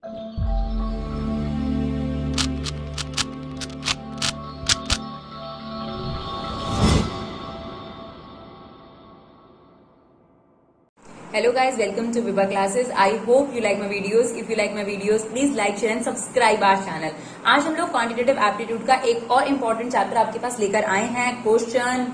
Hello guys, welcome to Vibha Classes. I hope you like my videos. If you like my videos, please like, share and subscribe our channel. आज हम लोग quantitative aptitude का एक और important chapter आपके पास लेकर आए हैं. Question,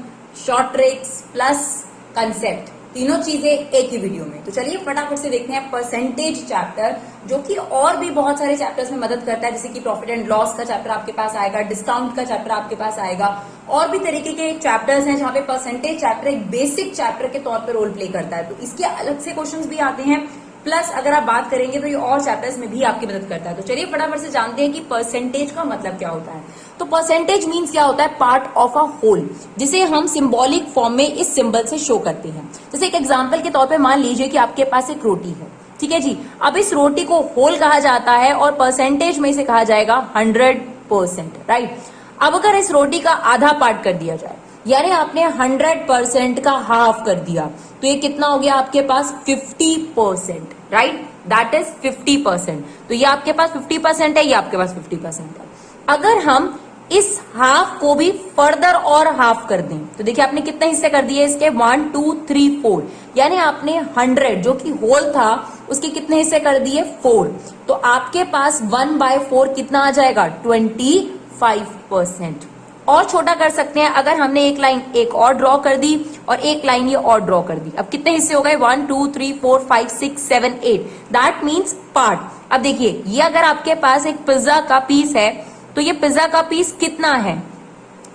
short tricks plus concept, तीनों चीजें एक ही वीडियो में. तो चलिए फटाफट से देखते हैं परसेंटेज चैप्टर, जो कि और भी बहुत सारे चैप्टर्स में मदद करता है. जैसे कि प्रॉफिट एंड लॉस का चैप्टर आपके पास आएगा, डिस्काउंट का चैप्टर आपके पास आएगा, और भी तरीके के चैप्टर्स हैं जहां पे परसेंटेज चैप्टर एक बेसिक चैप्टर के तौर पे रोल प्ले करता है. तो इसके अलग से क्वेश्चंस भी आते हैं. प्लस अगर आप बात करेंगे तो ये और चैप्टर्स में भी आपकी मदद करता है. तो चलिए फटाफट से जानते हैं कि परसेंटेज का मतलब क्या होता है. तो परसेंटेज मीन्स क्या होता है? पार्ट ऑफ अ होल, जिसे हम सिंबॉलिक फॉर्म में इस सिंबल से शो करते हैं. जैसे एक एग्जांपल के तौर पे मान लीजिए कि आपके पास एक रोटी है, ठीक है जी. अब इस रोटी को होल कहा जाता है और परसेंटेज में इसे कहा जाएगा 100%, राइट. अब अगर इस रोटी का आधा पार्ट कर दिया जाए, यानी आपने 100% का हाफ कर दिया, तो ये कितना हो गया आपके पास? 50%, राइट. That is 50%. तो ये आपके पास 50% है, ये आपके पास 50% है. अगर हम इस हाफ को भी फर्दर और हाफ कर दें, तो देखिए आपने कितने हिस्से कर दिए इसके? 1 2 3 4, यानी आपने 100 जो कि होल था उसके कितने हिस्से कर दिए? 4. तो आपके पास 1/4 कितना आ जाएगा? 25%. और छोटा कर सकते हैं, अगर हमने एक लाइन एक और ड्रॉ कर दी और एक लाइन ये और ड्रॉ कर दी. अब कितने हिस्से हो गए? 1 2 3 4 5 6 7 8. That means part. अब देखिए, ये अगर आपके पास एक पिज्जा का पीस है, तो ये पिज्जा का पीस कितना है?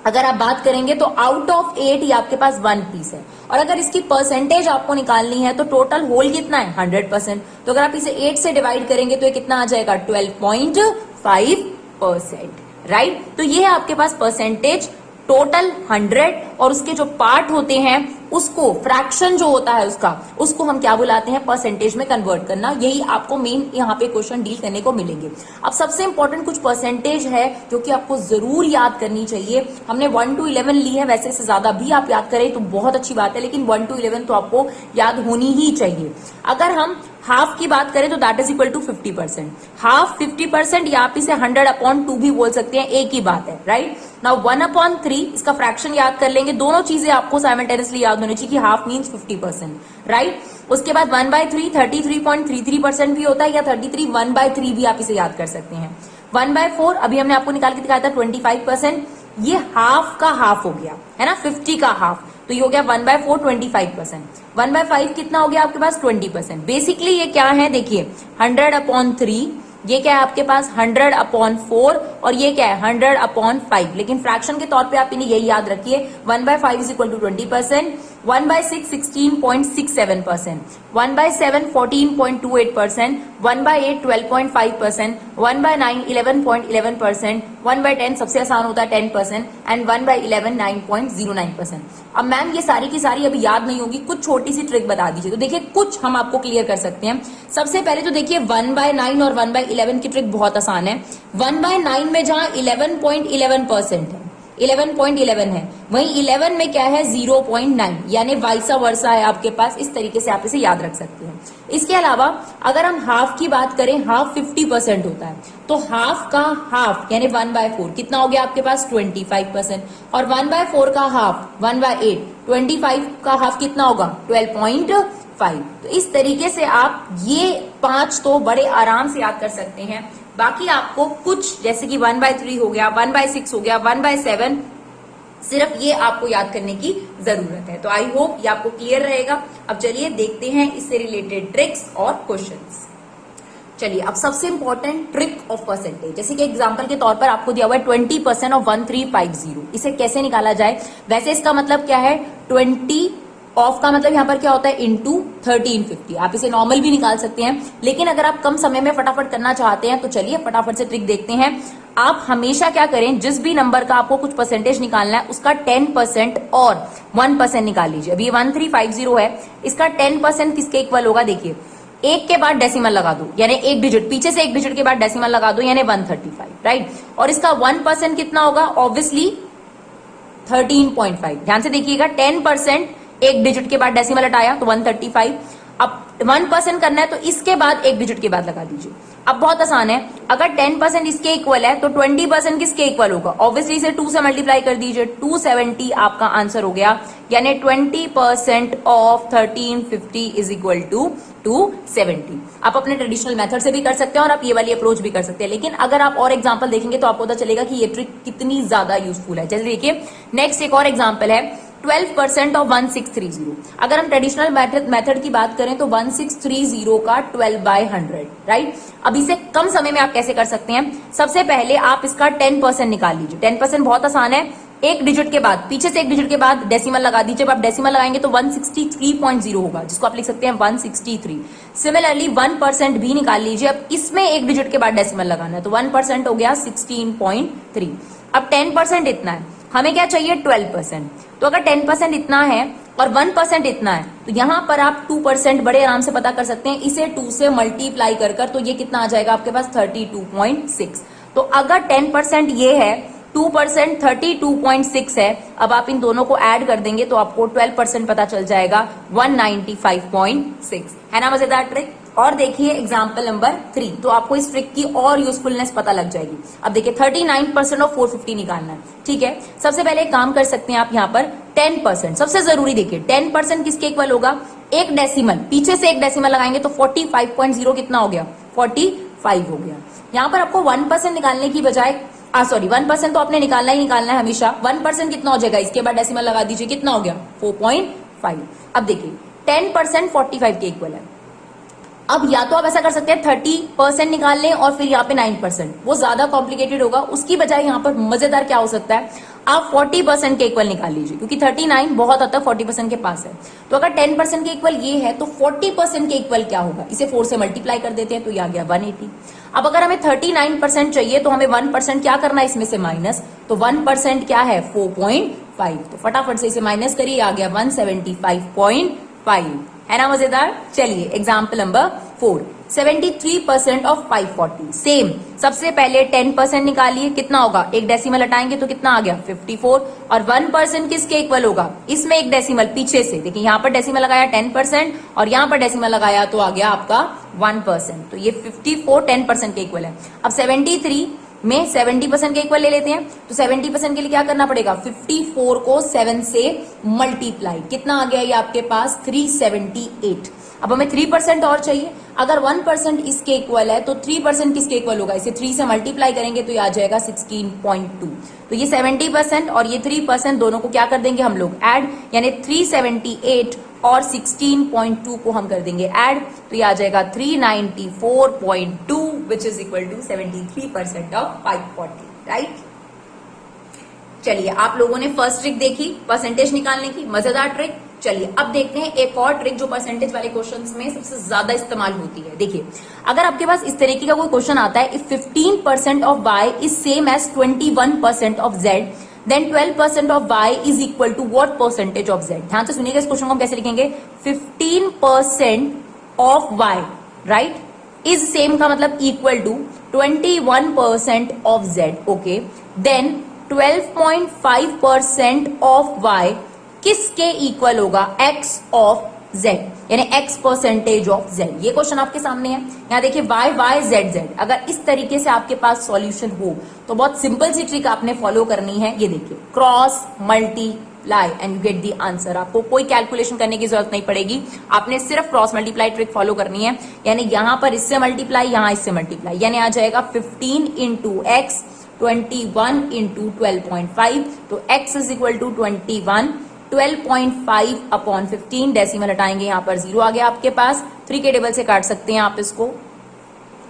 अगर आप बात करेंगे तो आउट ऑफ 8 ये आपके पास 1 पीस है. और अगर इसकी परसेंटेज आपको निकालनी है तो टोटल होल कितना है? 100%. तो अगर आप इसे 8 से डिवाइड करेंगे तो ये कितना आ जाएगा? 12.5%, राइट. तो ये है आपके पास परसेंटेज. टोटल 100 और उसके जो पार्ट होते हैं उसको, फ्रैक्शन जो होता है उसको हम क्या बुलाते हैं? परसेंटेज में कन्वर्ट करना. यही आपको मेन यहाँ पे क्वेश्चन डील करने को मिलेंगे. अब सबसे इंपॉर्टेंट कुछ परसेंटेज है जो कि आपको जरूर याद करनी चाहिए. हमने 1 to 11 ली है, वैसे से ज्यादा भी आप याद करें तो बहुत अच्छी बात है, लेकिन 1 to 11 तो आपको याद होनी ही चाहिए. अगर हम हाफ की बात करें तो that is equal to 50%. Half 50%, या आप इसे 100/2 भी बोल सकते हैं, एक ही बात है, राइट. नाउ 1/3 इसका फ्रैक्शन याद कर लेंगे. दोनों चीजें आपको साइमल्टेनियसली याद होनी चाहिए कि हाफ मीन्स 50%, राइट. उसके बाद 1/3 33.33% भी होता है, या 33 1/3 भी आप इसे याद कर सकते हैं. 1/4 अभी हमने आपको निकाल के दिखाया था 25%. ये हाफ का हाफ हो गया है ना, 50 का हाफ. तो ये हो गया 1/4 25%. 1/5 कितना हो गया आपके पास? 20%. बेसिकली ये क्या है? देखिए 100/3, ये क्या है आपके पास? 100/4, और ये क्या है? 100/5. लेकिन फ्रैक्शन के तौर पे आप इन्हें यही याद रखिए. 1/5 इज इक्वल टू 20%. 1/6 16.67%. 1/7 14.28%. 1/8 12.5%. 1/9 11.11%. 1/10 सबसे आसान होता है 10%. एंड 1/11 9.09%. अब मैम ये सारी की सारी अभी याद नहीं होगी, कुछ छोटी सी ट्रिक बता दीजिए. तो देखिए कुछ हम आपको क्लियर कर सकते हैं. सबसे पहले तो देखिए 1/9 और 1/11 की ट्रिक बहुत आसान है. 1/9 में जहां 11.11% है, 11.11 है, वहीं 11 में क्या है? 0.9, यानी वाइसा वर्सा है आपके पास. इस तरीके से आप इसे याद रख सकते हैं. इसके अलावा अगर हम हाफ की बात करें, हाफ 50% होता है, तो हाफ का हाफ यानी 1/4 कितना हो गया आपके पास? 25%. और 1/4 का हाफ 1/8, 25 का हाफ कितना होगा? 12.5. तो इस तरीके से आप ये 5 तो बड़े आराम से याद कर सकते हैं. बाकी आपको कुछ जैसे कि 1/3 हो गया, 1/6 हो गया, 1/7, सिर्फ ये आपको याद करने की जरूरत है. तो आई होप ये आपको क्लियर रहेगा. अब चलिए देखते हैं इससे रिलेटेड ट्रिक्स और क्वेश्चंस. चलिए अब सबसे इंपॉर्टेंट ट्रिक ऑफ परसेंटेज, जैसे कि एग्जांपल के तौर पर आपको दिया हुआ है 20% ऑफ 1350. इसे कैसे निकाला जाए? वैसे इसका मतलब क्या है? 20 ऑफ का मतलब यहाँ पर क्या होता है? इंटू 1350. आप इसे नॉर्मल भी निकाल सकते हैं, लेकिन अगर आप कम समय में फटाफट करना चाहते हैं तो चलिए फटाफट से ट्रिक देखते हैं. आप हमेशा क्या करें, जिस भी नंबर का आपको कुछ परसेंटेज निकालना है उसका 10% और 1% निकाल लीजिए. अभी 1350 है, इसका 10% किसके इक्वल होगा? देखिए एक के बाद डेसिमल लगा दो, यानी एक डिजिट पीछे से एक डिजिट के बाद डेसिमल लगा दो, यानी 135, राइट. और इसका 1% कितना होगा? ऑब्वियसली 13.5. ध्यान से देखिएगा, 10% एक डिजिट के बाद डेसिमल हटाया तो 135. अब 1% करना है तो इसके बाद एक डिजिट के बाद लगा दीजिए। अब बहुत आसान है, अगर 10% इसके इक्वल है तो 20% किसके इक्वल होगा? ऑब्वियसली इसे 2 से मल्टीप्लाई कर दीजिए, 270 आपका आंसर हो गया, यानी 20% ऑफ 1350 इज इक्वल टू 270। आप अपने ट्रेडिशनल मेथड से भी कर सकते हैं और आप ये वाली अप्रोच भी कर सकते हैं, लेकिन अगर आप और एग्जांपल देखेंगे तो आपको पता चलेगा कि ये ट्रिक कितनी ज्यादा यूजफुल है। जैसे देखिए नेक्स्ट एक और एग्जांपल है, 12% ऑफ 1630। अगर हम ट्रेडिशनल मेथड की बात करें तो 1630 का 12/100, राइट। अब इसे कम समय में आप कैसे कर सकते हैं? सबसे पहले आप इसका 10% निकाल लीजिए। 10% बहुत आसान है, एक डिजिट के बाद, पीछे से एक डिजिट के बाद डेसिमल लगा दीजिए। जब आप डेसिमल लगाएंगे तो 163.0 होगा, जिसको आप लिख सकते हैं 163। सिमिलरली 1% भी निकाल लीजिए। अब इसमें एक डिजिट के बाद डेसिमल लगाना है तो 1% हो गया 16.3। अब 10% इतना है, हमें क्या चाहिए? 12%। तो अगर 10% इतना है और 1% इतना है तो यहां पर आप 2% बड़े आराम से पता कर सकते हैं। इसे 2 से मल्टीप्लाई कर तो ये कितना आ जाएगा आपके पास? 32.6। तो अगर 10% ये है, 2% 32.6 है, अब आप इन दोनों को ऐड कर देंगे तो आपको 12% पता चल जाएगा 195.6। है ना मजेदार ट्रिक? और देखिए एग्जाम्पल नंबर 3, तो आपको इस ट्रिक की और यूजफुलनेस पता लग जाएगी। अब देखिए 39% ऑफ 450 निकालना है, ठीक है। सबसे पहले एक काम कर सकते हैं आप यहाँ पर 10%, सबसे जरूरी देखिए 10% किसके इक्वल होगा? एक डेसिमल, पीछे से एक डेसिमल लगाएंगे तो 45.0 कितना हो गया? 45 हो गया। यहाँ पर आपको 1% निकालने की बजाय 1% तो आपने निकालना ही निकालना है हमेशा। 1% कितना हो जाएगा? इसके बाद डेसिमल लगा दीजिए, कितना हो गया? 4.5। अब देखिए 10% 45 के इक्वल है। अब या तो आप ऐसा कर सकते हैं 30% निकाल लें और फिर यहाँ पे 9%, वो ज्यादा कॉम्प्लिकेटेड होगा। उसकी बजाय यहाँ पर मजेदार क्या हो सकता है, आप 40% के इक्वल निकाल लीजिए, क्योंकि 39 बहुत हद तक 40% के पास है। तो अगर 10% के इक्वल ये है तो 40% के इक्वल क्या होगा? इसे 4 से मल्टीप्लाई कर देते हैं तो ये आ गया 180। अब अगर हमें 39% चाहिए तो हमें 1% क्या करना है इसमें से माइनस, तो 1% क्या है? 4.5। तो फटाफट से इसे माइनस करिए, आ गया 175.5। है ना मजेदार? चलिए एग्जाम्पल नंबर 4, 73% ऑफ 540। सेम, सबसे पहले 10% निकालिए, कितना होगा? एक डेसिमल हटाएंगे तो कितना आ गया? 54। और 1% किसके इक्वल होगा? इसमें एक डेसिमल पीछे से, देखिए यहाँ पर डेसिमल लगाया 10% और यहाँ पर डेसिमल लगाया तो आ गया आपका 1%। तो ये 54 10% के इक्वल है। अब 73 में 70% के इक्वल ले लेते हैं, तो 70% के लिए क्या करना पड़ेगा? 54 को 7 से मल्टीप्लाई, कितना आ गया ये आपके पास? 378। अब हमें 3% और चाहिए। अगर 1% इसके इक्वल है तो 3% किसके इक्वल होगा? इसे 3 से मल्टीप्लाई करेंगे तो ये आ जाएगा 16.2। तो ये 70% और ये 3% दोनों को क्या कर देंगे हम लोग? ऐड, यानी 378 और 16.2 को हम कर देंगे ऐड, तो ये आ जाएगा 394.2 which is equal to 73% of 540, right. चलिए आप लोगों ने फर्स्ट ट्रिक देखी परसेंटेज निकालने की, मजेदार ट्रिक। चलिए अब देखते हैं एक और ट्रिक जो परसेंटेज वाले क्वेश्चंस में सबसे ज्यादा इस्तेमाल होती है। देखिए अगर आपके पास इस तरीके का कोई क्वेश्चन आता है, if 15% of y is same as 21% of z, then 12% of y is equal to what percentage of z। ध्यान से सुनिएगा इस क्वेश्चन को हम कैसे लिखेंगे। 15% of y, right, is same का मतलब equal to 21% of z, okay. Then 12.5% of y किसके इक्वल होगा? x ऑफ z, यानी x परसेंटेज ऑफ z। ये क्वेश्चन आपके सामने है। यहाँ देखिए y z z। अगर इस तरीके से आपके पास सॉल्यूशन हो तो बहुत सिंपल सी ट्रिक आपने फॉलो करनी है। ये देखिए cross multiply and you get the answer. आपको कोई कैलकुलेशन करने की जरूरत नहीं पड़ेगी, आपने सिर्फ क्रॉस मल्टीप्लाई ट्रिक फॉलो करनी है। यानी यहाँ पर इससे मल्टीप्लाई, यहाँ इससे मल्टीप्लाई, यानी आ जाएगा 15 इंटू एक्स, 21 इंटू 12.5। तो x is equal to 21, 12.5 upon 15, decimal हटाएंगे यहाँ पर 0 आ गया आपके पास। 3 के टेबल से काट सकते हैं आप इसको।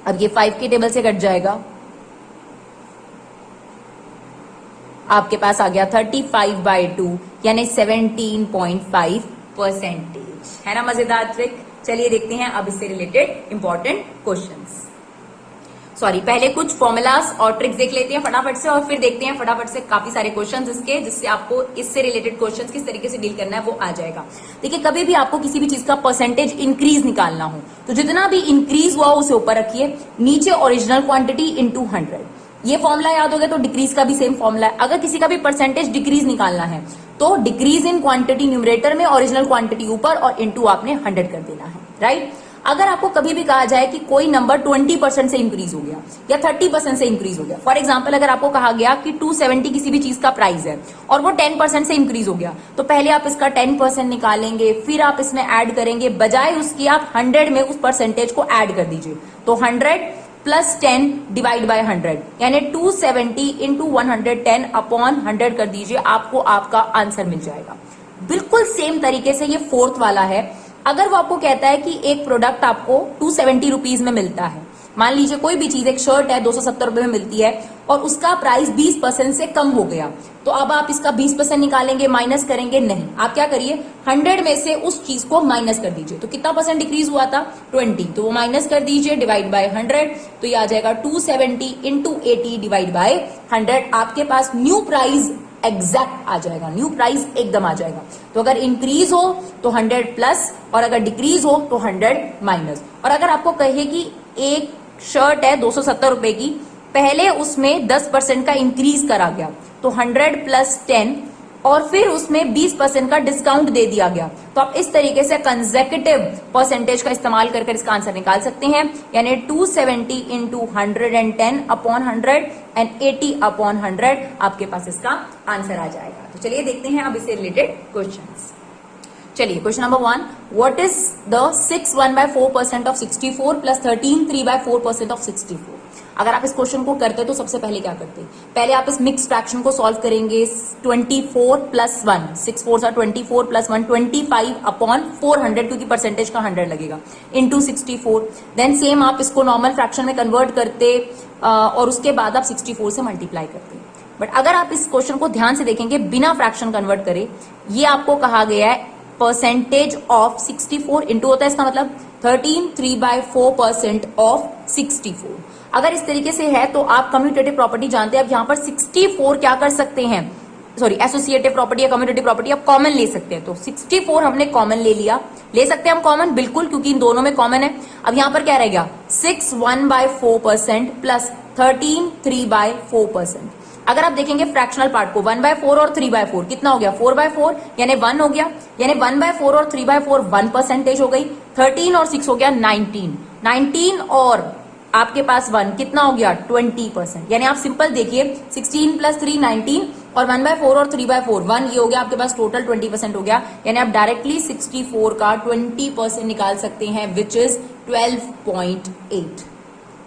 अब ये 5 के टेबल से कट जाएगा, आपके पास आ गया 35/2 यानी 17.5%। है ना मजेदार ट्रिक। चलिए देखते हैं अब इससे रिलेटेड इंपॉर्टेंट क्वेश्चंस। सॉरी, पहले कुछ फॉर्मूलाज और ट्रिक्स देख लेते हैं फटाफट से, और फिर देखते हैं फटाफट से काफी सारे क्वेश्चंस इसके, जिससे आपको इससे रिलेटेड क्वेश्चंस किस तरीके से डील करना है वो आ जाएगा। देखिए कभी भी आपको किसी भी चीज का परसेंटेज इंक्रीज निकालना हो तो जितना भी इंक्रीज हुआ उसे ऊपर रखिए, नीचे ओरिजिनल क्वांटिटी इंटू 100। ये फॉर्मूला याद हो गया तो डिक्रीज का भी सेम फॉर्मूला है। अगर किसी का भी परसेंटेज डिक्रीज निकालना है तो डिक्रीज इन क्वांटिटी न्यूमरेटर में, ओरिजिनल क्वांटिटी ऊपर और इंटू आपने 100 कर देना है। राइट। अगर आपको कभी भी कहा जाए कि कोई नंबर 20% से इंक्रीज हो गया या 30% से इंक्रीज हो गया, फॉर एग्जांपल अगर आपको कहा गया कि 270 किसी भी चीज का प्राइस है और वो 10% से इंक्रीज हो गया, तो पहले आप इसका 10% निकालेंगे, फिर आप इसमें ऐड करेंगे, बजाय उसकी आप 100 में उस परसेंटेज को ऐड कर दीजिए। तो 100 प्लस 10 डिवाइड बाय 100, यानी 270 इंटू 110 अपॉन 100 कर दीजिए, आपको आपका आंसर मिल जाएगा। बिल्कुल सेम तरीके से ये फोर्थ वाला है। अगर वो आपको कहता है कि एक प्रोडक्ट आपको 270 रुपीज में मिलता है, मान लीजिए कोई भी चीज, एक शर्ट है 270 रुपए में मिलती है और उसका प्राइस 20% से कम हो गया, तो अब आप इसका 20% निकालेंगे, माइनस करेंगे? नहीं, आप क्या करिए, 100 में से उस चीज को माइनस कर दीजिए। तो कितना परसेंट डिक्रीज हुआ था? 20, तो वो माइनस कर दीजिए, डिवाइड बाय 100, तो ये आ जाएगा 270 इंटू 80 डिवाइड बाय 100। आपके पास न्यू प्राइस एग्जैक्ट आ जाएगा, न्यू प्राइस एकदम आ जाएगा। तो अगर इंक्रीज हो तो 100 प्लस, और अगर डिक्रीज हो तो 100 माइनस। और अगर आपको कहे कि एक शर्ट है 270 रुपए की, पहले उसमें 10% का इंक्रीज करा गया, तो 100 प्लस 10, और फिर उसमें 20% का डिस्काउंट दे दिया गया, तो आप इस तरीके से कंसेक्यूटिव परसेंटेज का इस्तेमाल कर इसका आंसर निकाल सकते हैं। यानी 270 इंटू 110 अपॉन 100 एंड 80 अपॉन 100, आपके पास इसका आंसर आ जाएगा। तो चलिए देखते हैं अब इससे रिलेटेड क्वेश्चंस। चलिए question number 1, what is the 6 1/4% of 64 plus 13 3/4% of 64? अगर आप इस क्वेश्चन को करते तो सबसे पहले क्या करते? पहले आप इस मिक्स फ्रैक्शन को सॉल्व करेंगे। 24 प्लस 1, 6 4 24 प्लस 1 25 अपॉन 400, क्योंकि परसेंटेज का 100 लगेगा, इंटू 64। देन सेम आप इसको नॉर्मल फ्रैक्शन में कन्वर्ट करते और उसके बाद आप 64 से मल्टीप्लाई करते। बट अगर आप इस क्वेश्चन को ध्यान से देखेंगे बिना फ्रैक्शन कन्वर्ट करे, ये आपको कहा गया है परसेंटेज ऑफ 64 इंटू होता है, इसका मतलब 13 3/4% ऑफ 64। अगर इस तरीके से है तो आप कम्यूटेटिव प्रॉपर्टी जानते हैं। अब यहां पर 64 क्या कर सकते हैं, सॉरी एसोसिएटिव प्रॉपर्टी या कम्यूटेटिव प्रॉपर्टी आप कॉमन ले सकते हैं। तो 64 हमने कॉमन ले लिया, ले सकते हैं हम कॉमन बिल्कुल, क्योंकि इन दोनों में कॉमन है। अब यहां पर क्या रह गया, 6 1/4% प्लस 13 3/4%। अगर आप देखेंगे फ्रैक्शनल पार्ट को, 1/4 और 3/4 कितना हो गया, 4/4, यानी 1 हो गया, यानी 1/4 और 3/4 1% हो गई। 13 और 6 हो गया 19 और आपके पास 1 कितना हो गया, 20%। यानी आप सिंपल देखिए, 16 प्लस 3 19 और 1/4 और 3/4 1, ये हो गया आपके पास टोटल 20% हो गया। यानी आप डायरेक्टली 64 का 20% निकाल सकते हैं, विच इज 12.8,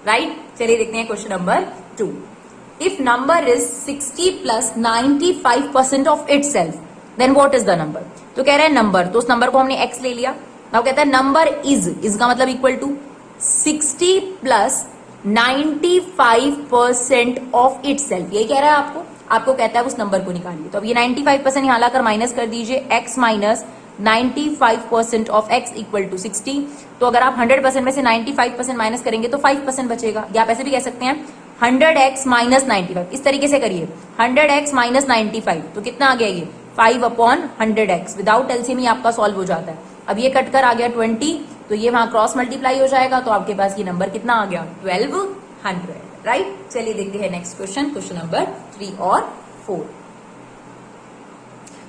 राइट। चलिए देखते हैं question number 2। If number is 60 plus 95% of itself, then what is the number? तो कह रहे हैं नंबर, तो उस नंबर को हमने x ले लिया। अब कहता है नंबर इज का मतलब equal to 60 plus 95% of itself, यही कह रहा है आपको कहता है उस नंबर को निकालिए। तो अब ये 95% यहां लाकर माइनस कर दीजिए, x minus 95% of x equal to 60। तो अगर आप 100% में से 95% माइनस करेंगे तो 5% बचेगा, या आप ऐसे भी कह सकते हैं 100x माइनस 95, इस तरीके से करिए 100x माइनस 95, तो कितना आ गया ये 5/100x। विदाउट एलसीएम ही आपका सॉल्व हो जाता है। अब ये कटकर आ गया 20, तो ये वहां क्रॉस मल्टीप्लाई हो जाएगा, तो आपके पास ये नंबर कितना आ गया 1200, राइट। चलिए देखते हैं नेक्स्ट क्वेश्चन, क्वेश्चन नंबर 3 और 4।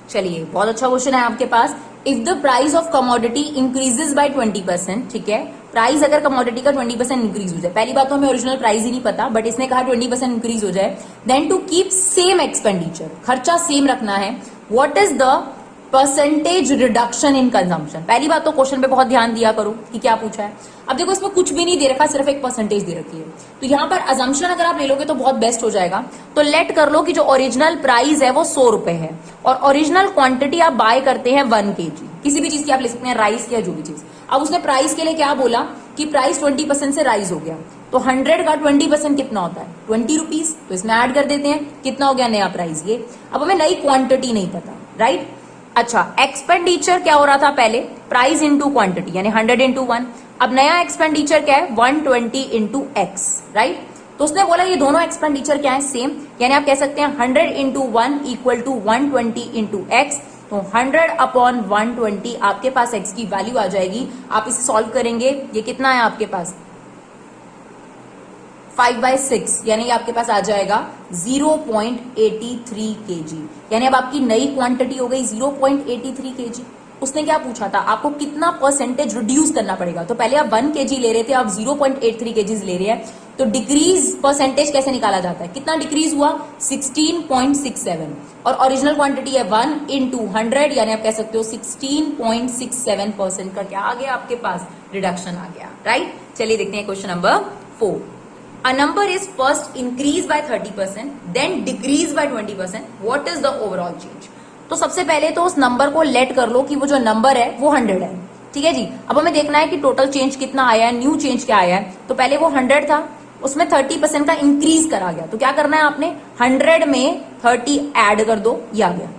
चलिए बहुत अच्छा क्वेश्चन है आपके पास। If the price of commodity increases by 20%, ठीक है, प्राइस अगर कमोडिटी का 20% इंक्रीज हो जाए, पहली बात तो हमें ओरिजिनल प्राइस ही नहीं पता, बट इसने कहा 20% इंक्रीज हो जाए, then to keep same expenditure, खर्चा सेम रखना है, what is the percentage reduction in consumption. पहली बात तो क्वेश्चन पे बहुत ध्यान दिया करो कि क्या पूछा है। अब देखो इसमें कुछ भी नहीं दे रखा, सिर्फ एक परसेंटेज दे रखी है, तो यहां पर अजम्पशन अगर आप ले लोगे तो बहुत बेस्ट हो जाएगा। तो लेट कर लो कि जो ओरिजिनल प्राइस है वो 100 रुपए है और ओरिजिनल क्वांटिटी आप बाय करते हैं 1 kg, किसी भी चीज की आप ले सकते हैं, राइस या जो भी चीज। अब उसने प्राइस के लिए क्या बोला कि प्राइस 20% से राइज हो गया, तो 100 का 20% कितना होता है 20 रुपीज, तो इसमें ऐड कर देते हैं, कितना हो गया नया प्राइस ये। अब हमें नई क्वांटिटी नहीं पता, राइट। अच्छा, एक्सपेंडिचर क्या हो रहा था पहले, प्राइस इंटू क्वांटिटी, यानी 100 इंटू 1। अब नया एक्सपेंडिचर क्या है 120 इंटू एक्स, राइट। तो उसने बोला ये दोनों एक्सपेंडिचर क्या है सेम, यानी आप कह सकते हैं 100 into 1 equal to 120 into x. तो 100 अपॉन 120 आपके पास x की वैल्यू आ जाएगी। आप इसे सॉल्व करेंगे, ये कितना है आपके पास 5/6, यानी आपके पास आ जाएगा 0.83 kg, यानी अब आपकी नई क्वांटिटी हो गई 0.83 kg, उसने क्या पूछा था, आपको कितना परसेंटेज रिड्यूस करना पड़ेगा। तो पहले आप 1 kg ले रहे थे, आप 0.83 kg ले रहे हैं, तो डिक्रीज परसेंटेज कैसे निकाला जाता है, कितना डिक्रीज हुआ 16.67, और ओरिजिनल क्वांटिटी है 1 into 100, यानी आप कह सकते हो 16.67% का क्या आ गया आपके पास, रिडक्शन आ गया, राइट। चलिए देखते हैं question number 4। A number is first increased by 30%, then decreased by 20%. What is the overall change? तो सबसे पहले तो उस नंबर को लेट कर लो कि वो जो नंबर है वो 100 है, ठीक है जी। अब हमें देखना है कि टोटल चेंज कितना आया है, न्यू चेंज क्या आया है। तो पहले वो 100 था, उसमें 30% का इंक्रीज करा गया, तो क्या करना है आपने 100 में 30 ऐड कर दो, ये आ गया।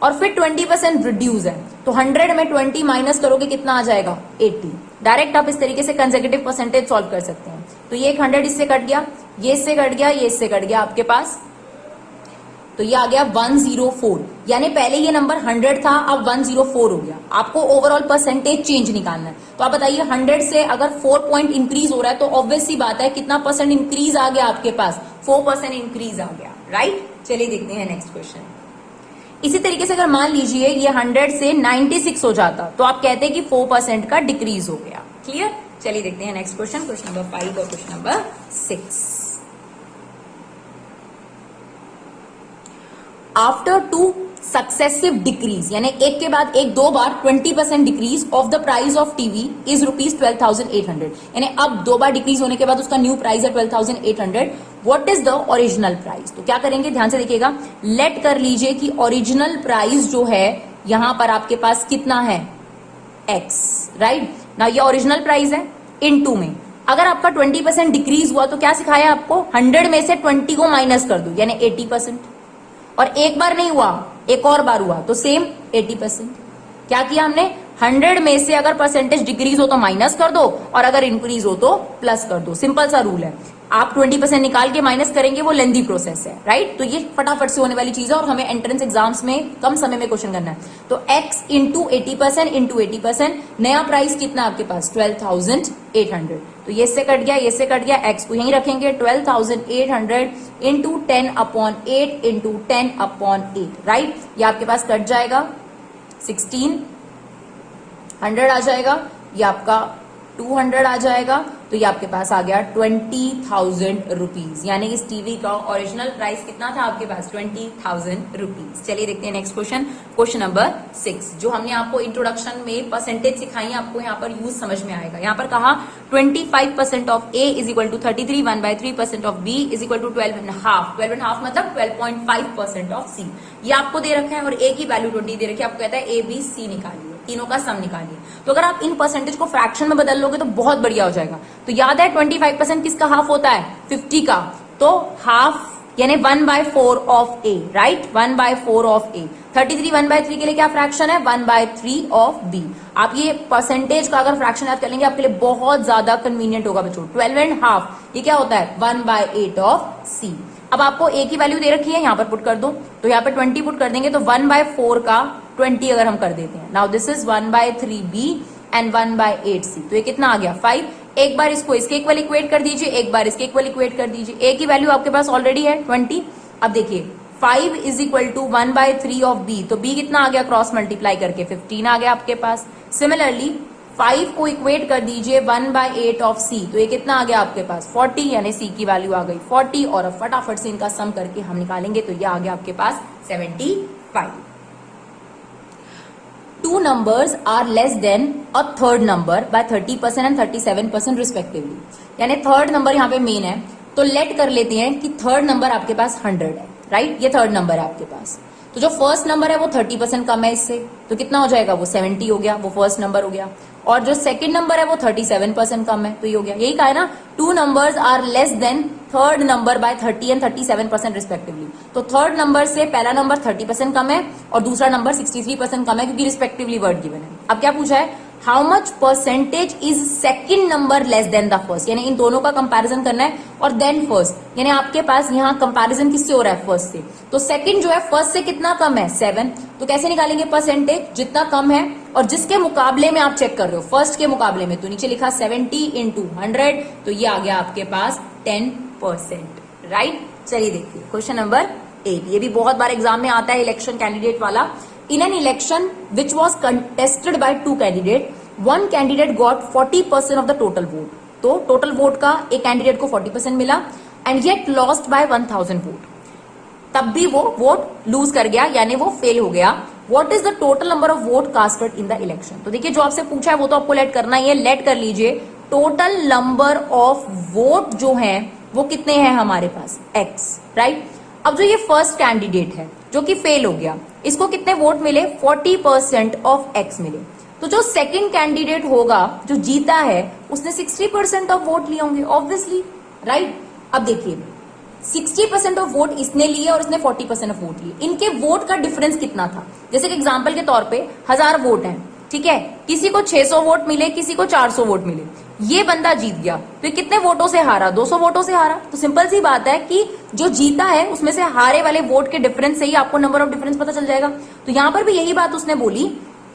और फिर 20% रिड्यूस है, तो 100 में 20 माइनस करोगे कितना आ जाएगा 80। डायरेक्ट आप इस तरीके से कंसेक्यूटिव परसेंटेज सॉल्व कर सकते हैं। तो ये 100 इससे कट गया, ये इससे कट गया, ये इससे कट गया आपके पास, तो ये आ गया 104। यानी पहले ये नंबर 100 था, अब 104 हो गया। आपको ओवरऑल परसेंटेज चेंज निकालना है। तो आप बताइए 100 से अगर 4 पॉइंट इंक्रीज हो रहा है तो ऑब्वियस सी बात है कितना परसेंट इंक्रीज आ गया आपके पास, 4% इंक्रीज आ गया, राइट। चलिए देखते हैं नेक्स्ट क्वेश्चन। इसी तरीके से अगर मान लीजिए ये 100 से 96 हो जाता तो आप कहते हैं कि 4% का डिक्रीज हो गया, क्लियर। चलिए देखते हैं नेक्स्ट क्वेश्चन, क्वेश्चन नंबर 5 और question number 6। After 2 successive decrease, यानी एक के बाद एक 2 बार 20% decrease of the price of TV is ₹12,800, यानी अब 2 बार डिक्रीज होने के बाद उसका न्यू प्राइस है 12,800। What is the original price? तो क्या करेंगे, ध्यान से देखिएगा, लेट कर लीजिए कि ओरिजिनल प्राइस जो है यहां पर आपके पास कितना है x, राइट ना। ये ओरिजिनल प्राइस है इनटू में अगर आपका 20% डिक्रीज हुआ तो क्या सिखाया आपको, 100 में से 20 को माइनस कर दो, यानी 80%। और एक बार नहीं हुआ, एक और बार हुआ तो सेम 80%। क्या किया हमने, 100 में से अगर परसेंटेज डिक्रीज हो तो माइनस कर दो, और अगर इंक्रीज हो तो प्लस कर दो। सिंपल सा रूल है। आप 20% निकाल के माइनस करेंगे, वो लेंदी प्रोसेस है, राइट। तो ये फटाफट से होने वाली चीज है और हमें एंट्रेंस एग्जाम्स में कम समय में क्वेश्चन करना है। तो x इंटू 80% इंटू 80%, नया प्राइस कितना आपके पास 12,800। तो ये से कट गया, ये से कट गया, x को यहीं रखेंगे, 12,800 इंटू 10/8 इंटू 10/8, राइट। ये आपके पास कट जाएगा, 1600 आ जाएगा, ये आपका 200 आ जाएगा, तो ये आपके पास आ गया 20,000 रुपीज। यानी इस टीवी का ओरिजिनल प्राइस कितना था आपके पास, 20,000 रुपीज। चलिए देखते हैं नेक्स्ट क्वेश्चन, क्वेश्चन नंबर 6। जो हमने आपको इंट्रोडक्शन में परसेंटेज सिखाई, आपको यहाँ पर यूज समझ में आएगा। यहाँ पर कहा 25% of A is equal to 33, 1/3% of B is equal to 12.5, 12.5 मतलब 12.5% ऑफ सी। ये आपको दे रखा है और ए की वैल्यू 20 दे रखी है। आपको कहता है ए बी सी निकालिए, तीनों का सम निकालिए। तो अगर आप इन परसेंटेज को फ्रैक्शन में बदल लोगे तो बहुत बढ़िया हो जाएगा। तो याद है 25% किसका हाफ होता है, 50 का, तो हाफ यानी 1/4 ऑफ ए, राइट, 1/4 ऑफ ए। 33 1/3 के लिए क्या फ्रैक्शन है, 1/3 ऑफ बी। आप ये परसेंटेज का अगर फ्रैक्शन याद कर लेंगे आपके लिए बहुत ज्यादा कन्वीनियंट होगा बच्चों। 12.5 ये क्या होता है, 1/8 ऑफ सी। अब आपको ए की वैल्यू दे रखी है, यहां पर पुट कर दो, तो यहाँ पर 20 पुट कर देंगे, तो 1/4 का 20 अगर हम कर देते हैं, now this is 1/3 B and 1/8 C. तो ये कितना आ गया 5। एक बार इसको इसके इक्वल इक्वेट कर दीजिए, एक बार इसके इक्वल इक्वेट कर दीजिए। ए की वैल्यू आपके पास ऑलरेडी है 20। अब देखिए 5 is equal to 1/3 of B, तो बी कितना आ गया, क्रॉस मल्टीप्लाई करके 15 आ गया आपके पास। सिमिलरली 5 को इक्वेट कर दीजिए 1/8 ऑफ सी, तो ये कितना आ गया आपके पास 40, यानी सी की वैल्यू आ गई 40। और अब फटाफट से इनका सम करके हम निकालेंगे, तो ये आ गया आपके पास 75। 2 numbers are less than a third number by 30% and 37% respectively. यानी थर्ड नंबर यहाँ पे मेन है, तो लेट कर लेते हैं कि थर्ड नंबर आपके पास 100 है, राइट। ये थर्ड नंबर है आपके पास। तो जो फर्स्ट नंबर है वो 30% कम है इससे, तो कितना हो जाएगा, वो 70 हो गया, वो फर्स्ट नंबर हो गया। और जो सेकंड नंबर है वो 37% कम है, तो ये हो गया। यही कहा है ना, 2 numbers are less than third number by 30 and 37% respectively. तो थर्ड नंबर से पहला नंबर 30% कम है और दूसरा नंबर 63% कम है, क्योंकि रिस्पेक्टिवली वर्ड गिवन है। अब क्या पूछा है, how much percentage is second number less than the first, यानी इन दोनों का कंपैरिजन करना है। और देन फर्स्ट, यानी आपके पास यहाँ कंपैरिजन किससे हो रहा है, फर्स्ट से। तो सेकंड जो है फर्स्ट से कितना कम है, 7। तो कैसे निकालेंगे परसेंटेज, जितना कम है और जिसके मुकाबले में आप चेक कर रहे हो, फर्स्ट के मुकाबले में, तो नीचे लिखा 70 इंटू 100, तो ये आ गया आपके पास 10%, राइट। चलिए देखिए क्वेश्चन नंबर 8। ये भी बहुत बार एग्जाम में आता है, इलेक्शन कैंडिडेट वाला, in an election which was contested by 2 candidates, one candidate got 40% of the total vote. तो टोटल वोट का एक कैंडिडेट को 40% मिला and yet lost by 1000 vote, तब भी वो वोट लूज कर गया, यानी वो फेल हो गया. What is the total number of vote casted in the election. तो देखिए जो आपसे पूछा है वो तो आपको लेट करना ही है. लेट कर लीजिए टोटल नंबर ऑफ वोट जो है वो कितने हैं हमारे पास, x, राइट. अब जो ये फर्स्ट कैंडिडेट है जो कि फेल हो गया, इसको कितने वोट मिले, 40% ऑफ x मिले. तो जो सेकंड कैंडिडेट होगा जो जीता है उसने 60% ऑफ वोट लिए होंगे ऑब्वियसली, राइट. अब देखिए 60% ऑफ वोट इसने लिए और इसने 40% ऑफ वोट लिए. इनके वोट का डिफरेंस कितना था. जैसे कि एग्जांपल के तौर पे 1000 वोट हैं, ठीक है, किसी को 600 वोट मिले, किसी को 400 वोट मिले. ये बंदा जीत गया तो ये कितने वोटों से हारा, 200 वोटों से हारा. तो सिंपल सी बात है कि जो जीता है उसमें से हारे वाले वोट के डिफरेंस से ही आपको नंबर ऑफ डिफरेंस पता चल जाएगा. तो यहां पर भी यही बात उसने बोली,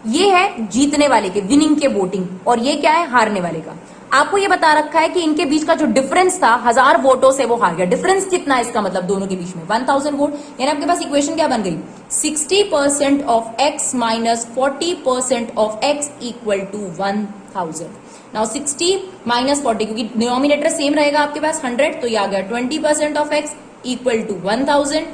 ये है जीतने वाले के, विनिंग के वोटिंग, और ये क्या है, हारने वाले का. आपको ये बता रखा है कि इनके बीच का जो डिफरेंस था 1000 वोटों से वो हार गया. डिफरेंस कितना है इसका मतलब दोनों के बीच में, 1000 वोट. यानी आपके पास इक्वेशन क्या बन गई, 60% of x minus 40% of x equal to 1000. Now 60 minus 40, क्योंकि डिनोमिनेटर सेम रहेगा आपके पास 100, तो ये आ गया 20% ऑफ x इक्वल टू 1000.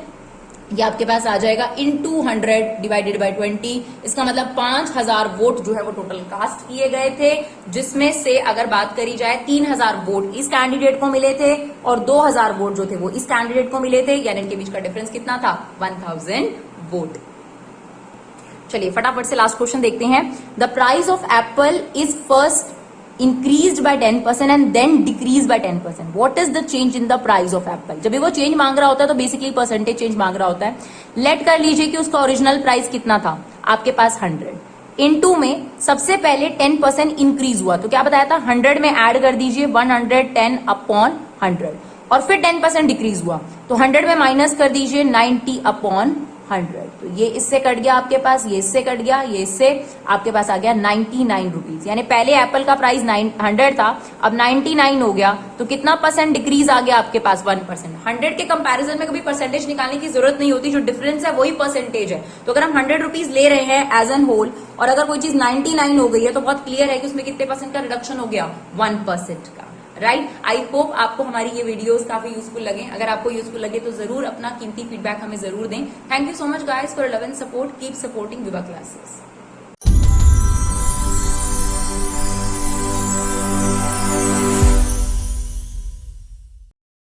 ये आपके पास आ जाएगा इनटू 100 डिवाइडेड बाय 20. इसका मतलब 5000 वोट जो है वो टोटल कास्ट किए गए थे, जिसमें से अगर बात करी जाए 3000 वोट इस कैंडिडेट को मिले थे और 2000 वोट जो थे वो इस कैंडिडेट को मिले थे. यानी इनके बीच का डिफरेंस कितना था, 1000 वोट. चलिए फटाफट से लास्ट क्वेश्चन देखते हैं. The price of Apple is first increased by 10% and then decreased by 10%. What is the change in the price of apple? जब भी वो चेंज मांग रहा होता है तो बेसिकली परसेंटेज चेंज मांग रहा होता है. लेट कर लीजिए कि उसका ओरिजिनल प्राइस कितना था आपके पास 100. इनटू में सबसे पहले 10% इंक्रीज हुआ, तो क्या बताया था, 100 में ऐड कर दीजिए 110 अपॉन 100, और फिर 10% डिक्रीज हुआ तो 100 में माइनस कर दीजिए 90 अपॉन 100. तो ये इससे कट गया आपके पास, ये इससे कट गया, ये इससे आपके पास आ गया 99 रुपीज. यानी पहले एप्पल का प्राइस 100 था, अब 99 हो गया, तो कितना परसेंट डिक्रीज आ गया आपके पास, 1%. 100 के कंपैरिजन में कभी परसेंटेज निकालने की जरूरत नहीं होती, जो डिफरेंस है वही परसेंटेज है. तो अगर हम 100 रुपीज ले रहे हैं एज एन होल और अगर कोई चीज 99 हो गई है तो बहुत क्लियर है कि उसमें कितने परसेंट का रिडक्शन हो गया, 1% का, राइट. आई होप आपको हमारी ये वीडियोस काफी यूजफुल लगे. अगर आपको यूजफुल लगे तो जरूर अपना कीमती फीडबैक हमें जरूर दें. Thank you so much guys for love and support. Keep supporting विवा क्लासेस.